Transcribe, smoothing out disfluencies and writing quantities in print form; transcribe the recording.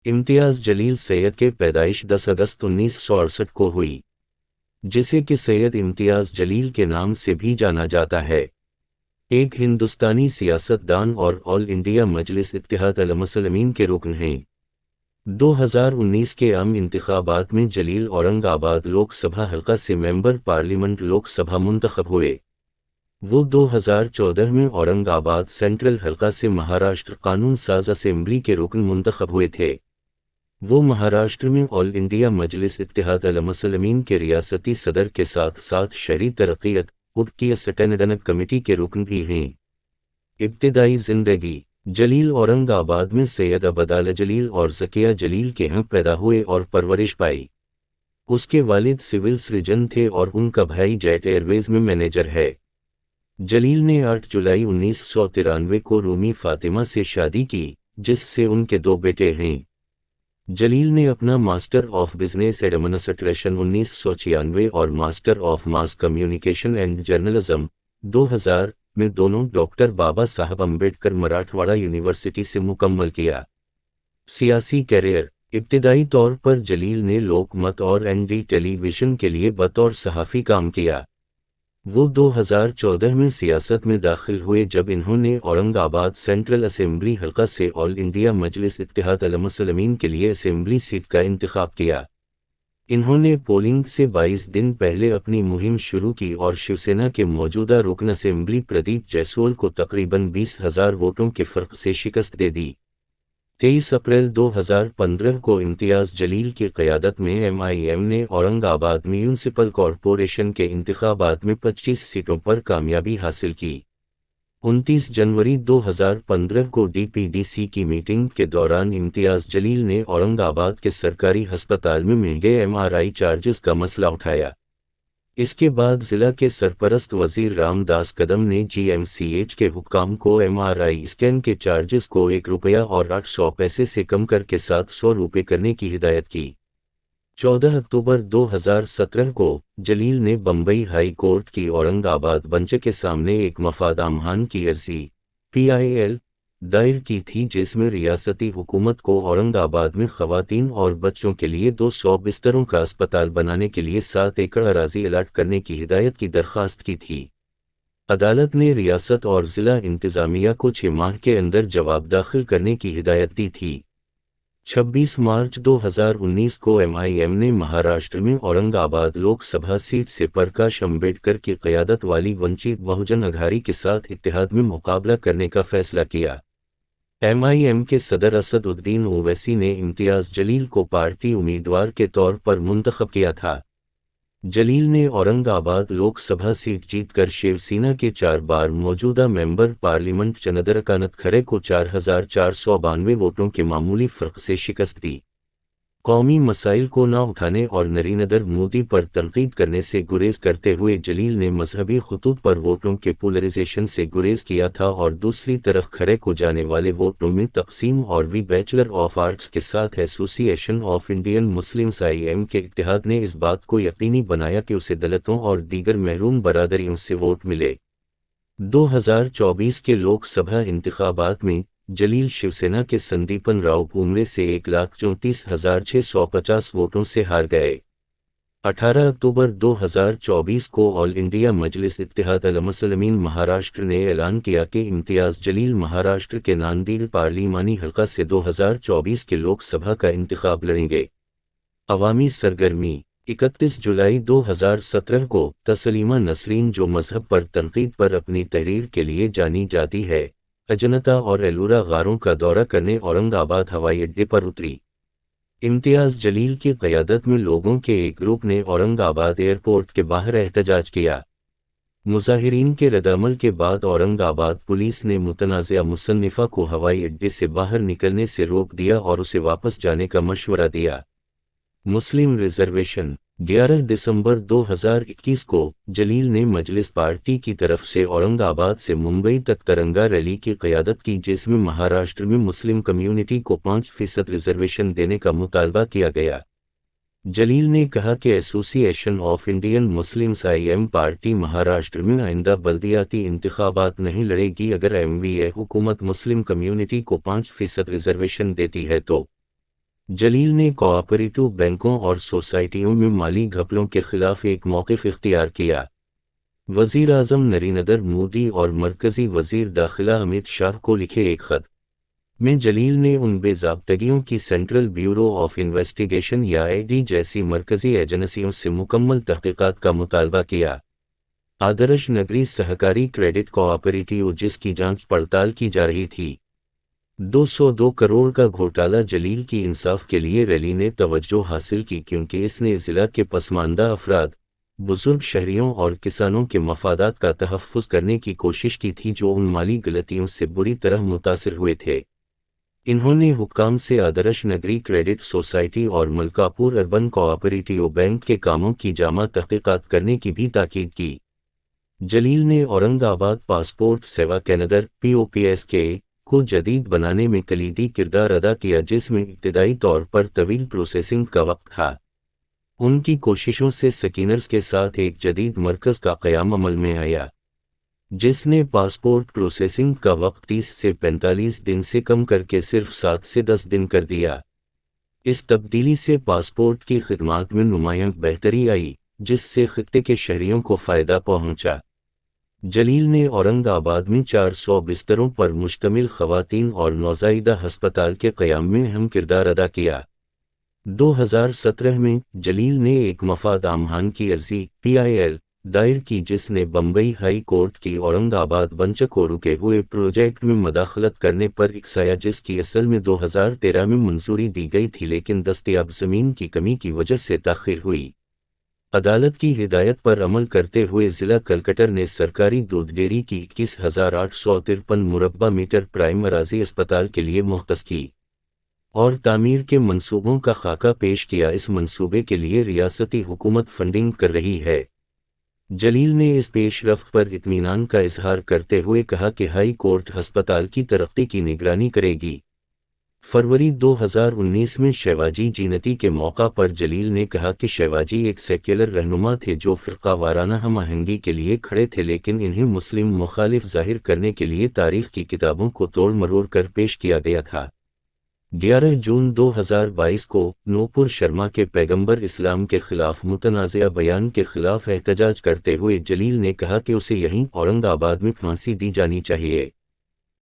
इम्तियाज़ जलील सैयद के पैदाइश 10 अगस्त 1968 को हुई, जिसे कि सैयद इम्तियाज़ जलील के नाम से भी जाना जाता है। एक हिंदुस्तानी सियासतदान और ऑल इंडिया मजलिस इत्तेहाद अल-मुस्लिमीन के रुकन हैं। 2019 के आम इंतखाबात में जलील औरंगाबाद लोकसभा हल्का से मेंबर पार्लियामेंट लोकसभा मुंतखब हुए। वो 2014 में औरंगाबाद सेंट्रल हल्का से महाराष्ट्र कानून साज असेंबली के रुकन मुंतखब हुए थे। वो महाराष्ट्र में ऑल इंडिया मजलिस इत्तेहाद अल-मुस्लिमीन के रियासती सदर के साथ साथ शहरी तरक्कियत उड की स्टैंडिंग कमेटी के रुकन भी हैं। इब्तिदाई ज़िंदगी जलील औरंगाबाद में सैयद अबदाल जलील और ज़किया जलील के यहाँ पैदा हुए और परवरिश पाई। उसके वालिद सिविल सर्जन थे और उनका भाई जेट एयरवेज में मैनेजर है। जलील ने 8 जुलाई 1993 को रूमी फातिमा से शादी की, जिससे उनके 2 बेटे हैं। जलील ने अपना मास्टर ऑफ बिजनेस एडमिनिस्ट्रेशन 1996 और master of mass communication and journalism 2000 में दोनों डॉक्टर बाबा साहब अम्बेडकर मराठवाड़ा यूनिवर्सिटी से मुकम्मल किया। सियासी कैरियर इब्तिदाई तौर पर जलील ने लोकमत और एनडी टेलीविजन के लिए बतौर सहाफ़ी काम किया। वो 2014 में सियासत में दाखिल हुए जब इन्होंने औरंगाबाद सेंट्रल असेंबली हल्का से ऑल इंडिया मजलिस इत्तेहाद अल-मुस्लिमीन के लिए असेंबली सीट का इंतखाब किया। इन्होंने पोलिंग से 22 दिन पहले अपनी मुहिम शुरू की और शिवसेना के मौजूदा रुकन असेंबली प्रदीप जायसवाल को तकरीबन 20,000 वोटों के फ़र्क से शिकस्त दे दी। 23 अप्रैल 2015 को इम्तियाज़ जलील की क़यादत में एमआईएम ने औरंगाबाद म्यूनिसिपल कॉरपोरेशन के इंतखाबात में 25 सीटों पर कामयाबी हासिल की। 29 जनवरी 2015 को डीपीडीसी की मीटिंग के दौरान इम्तियाज़ जलील ने औरंगाबाद के सरकारी अस्पताल में महंगे एमआरआई चार्जेस का मसला उठाया। इसके बाद ज़िला के सरपरस्त वज़ीर रामदास कदम ने जीएमसीएच के हुक्काम को एमआरआई स्कैन के चार्जेस को 1 रुपया और 800 पैसे से कम करके 700 रुपये करने की हिदायत की। 14 अक्टूबर 2017 को जलील ने बम्बई हाई कोर्ट की औरंगाबाद बेंच के सामने एक मफाद आमहान की अर्जी PIL दायर की थी, जिसमें रियासती हुकूमत को औरंगाबाद में ख़वातीन और बच्चों के लिए 200 बिस्तरों का अस्पताल बनाने के लिए 7 एकड़ अराजी अलाट करने की हिदायत की दरख्वास्त की थी। अदालत ने रियासत और ज़िला इंतज़ामिया को 6 माह के अंदर जवाब दाखिल करने की हिदायत दी थी। 26 मार्च 2019 को एमआईएम ने महाराष्ट्र में औरंगाबाद लोकसभा सीट से प्रकाश अम्बेडकर की क़यादत वाली वंचित बहुजन अघाड़ी के साथ इत्तेहाद में मुकाबला करने का फैसला किया। एमआईएम के सदर असदुद्दीन ओवैसी ने इम्तियाज़ जलील को पार्टी उम्मीदवार के तौर पर मुंतखब किया था। जलील ने औरंगाबाद लोकसभा सीट जीतकर शिवसेना के 4 बार मौजूदा मेंबर पार्लियामेंट चंद्रकांत खरे को 4,492 वोटों के मामूली फ़र्क से शिकस्त दी। कौमी मसाइल को न उठाने और नरेंद्र मोदी पर तनकीद करने से गुरेज करते हुए जलील ने मजहबी खतूत पर वोटों के पोलराइजेशन से गुरेज किया था और दूसरी तरफ खरे को जाने वाले वोटों में तकसीम और भी बैचलर ऑफ आर्ट्स के साथ association of Indian Muslims IM के इत्तेहाद ने इस बात को यकीनी बनाया कि उसे दलितों और दीगर महरूम बरादरियों से वोट मिले। 2024 के लोकसभा इंतखाबात में जलील शिवसेना के संदीपन राव भूमरे से 1,34,650 वोटों से हार गए। 18 अक्टूबर 2024 को ऑल इंडिया मजलिस इत्तेहाद अल-मुस्लिमीन महाराष्ट्र ने ऐलान किया कि इम्तियाज़ जलील महाराष्ट्र के नांदेड़ पार्लिमानी हल्का से 2024 के लोकसभा का इंतखाब लड़ेंगे। अवामी सरगर्मी 31 जुलाई 2017 को तस्लीमा नसरीन, जो मजहब पर तनकीद पर अपनी तहरीर के लिए जानी जाती है, अजंता और एलोरा गारों का दौरा करने औरंगाबाद हवाई अड्डे पर उतरी। इम्तियाज़ जलील की क़यादत में लोगों के एक ग्रुप ने औरंगाबाद एयरपोर्ट के बाहर एहतजाज किया। मुजाहिरीन के रद्दअमल के बाद औरंगाबाद पुलिस ने मुतनाज़िया मुसन्निफ़ा को हवाई अड्डे से बाहर निकलने से रोक दिया और उसे वापस जाने का मशवरा दिया। मुस्लिम रिजर्वेशन 11 दिसंबर 2021 को जलील ने मजलिस पार्टी की तरफ से औरंगाबाद से मुंबई तक तिरंगा रैली की क़यादत की, जिसमें महाराष्ट्र में मुस्लिम कम्युनिटी को 5% रिजर्वेशन देने का मुतालबा किया गया। जलील ने कहा कि association of Indian Muslims IM party Maharashtra में आइंदा बल्दियाती इंतखाबात नहीं लड़ेगी अगर MVA हुकूमत मुस्लिम कम्युनिटी को 5% रिजर्वेशन देती है तो। جلیل نے کوآپریٹو بینکوں اور سوسائٹیوں میں مالی گھپلوں کے خلاف ایک موقف اختیار کیا۔ وزیر اعظم نریندر مودی اور مرکزی وزیر داخلہ امت شاہ کو لکھے ایک خط میں جلیل نے ان بے ضابطگیوں کی سینٹرل بیورو آف انویسٹیگیشن یا ED جیسی مرکزی ایجنسیوں سے مکمل تحقیقات کا مطالبہ کیا۔ آدرش نگری سہکاری کریڈٹ کوآپریٹیو جس کی جانچ پڑتال کی جا رہی تھی، 202 کروڑ کا گھوٹالہ جلیل کی انصاف کے لیے ریلی نے توجہ حاصل کی کیونکہ اس نے ضلع کے پسماندہ افراد، بزرگ شہریوں اور کسانوں کے مفادات کا تحفظ کرنے کی کوشش کی تھی جو ان مالی غلطیوں سے بری طرح متاثر ہوئے تھے۔ انہوں نے حکام سے آدرش نگری کریڈٹ سوسائٹی اور ملکاپور اربن کوآپریٹیو بینک کے کاموں کی جامع تحقیقات کرنے کی بھی تاکید کی۔ جلیل نے اورنگ آباد پاسپورٹ سیوا کیندر (POPSK) کو جدید بنانے میں کلیدی کردار ادا کیا جس میں ابتدائی طور پر طویل پروسیسنگ کا وقت تھا۔ ان کی کوششوں سے سکینرز کے ساتھ ایک جدید مرکز کا قیام عمل میں آیا، جس نے پاسپورٹ پروسیسنگ کا وقت 30 سے 45 دن سے کم کر کے صرف 7 سے 10 دن کر دیا۔ اس تبدیلی سے پاسپورٹ کی خدمات میں نمایاں بہتری آئی، جس سے خطے کے شہریوں کو فائدہ پہنچا۔ جلیل نے اورنگ آباد میں 400 بستروں پر مشتمل خواتین اور نوزائیدہ ہسپتال کے قیام میں اہم کردار ادا کیا۔ 2017 میں جلیل نے ایک مفاد عامخان کی عرضی (PIL) دائر کی جس نے بمبئی ہائی کورٹ کی اورنگ آباد بنچ کو رکے ہوئے پروجیکٹ میں مداخلت کرنے پر اکسایا جس کی اصل میں 2013 میں منظوری دی گئی تھی لیکن دستیاب زمین کی کمی کی وجہ سے تاخیر ہوئی۔ عدالت کی ہدایت پر عمل کرتے ہوئے ضلع کلکٹر نے سرکاری دودھ ڈیری کی 21,853 مربع میٹر پرائم اراضی اسپتال کے لیے مختص کی اور تعمیر کے منصوبوں کا خاکہ پیش کیا۔ اس منصوبے کے لیے ریاستی حکومت فنڈنگ کر رہی ہے۔ جلیل نے اس پیش رفت پر اطمینان کا اظہار کرتے ہوئے کہا کہ ہائی کورٹ ہسپتال کی ترقی کی نگرانی کرے گی۔ فروری 2019 میں شیواجی جینتی کے موقع پر جلیل نے کہا کہ شیواجی ایک سیکولر رہنما تھے جو فرقہ وارانہ ہم آہنگی کے لیے کھڑے تھے لیکن انہیں مسلم مخالف ظاہر کرنے کے لیے تاریخ کی کتابوں کو توڑ مروڑ کر پیش کیا گیا تھا۔ 11 جون 2022 کو نوپور شرما کے پیغمبر اسلام کے خلاف متنازعہ بیان کے خلاف احتجاج کرتے ہوئے جلیل نے کہا کہ اسے یہیں اورنگ آباد میں پھانسی دی جانی چاہیے۔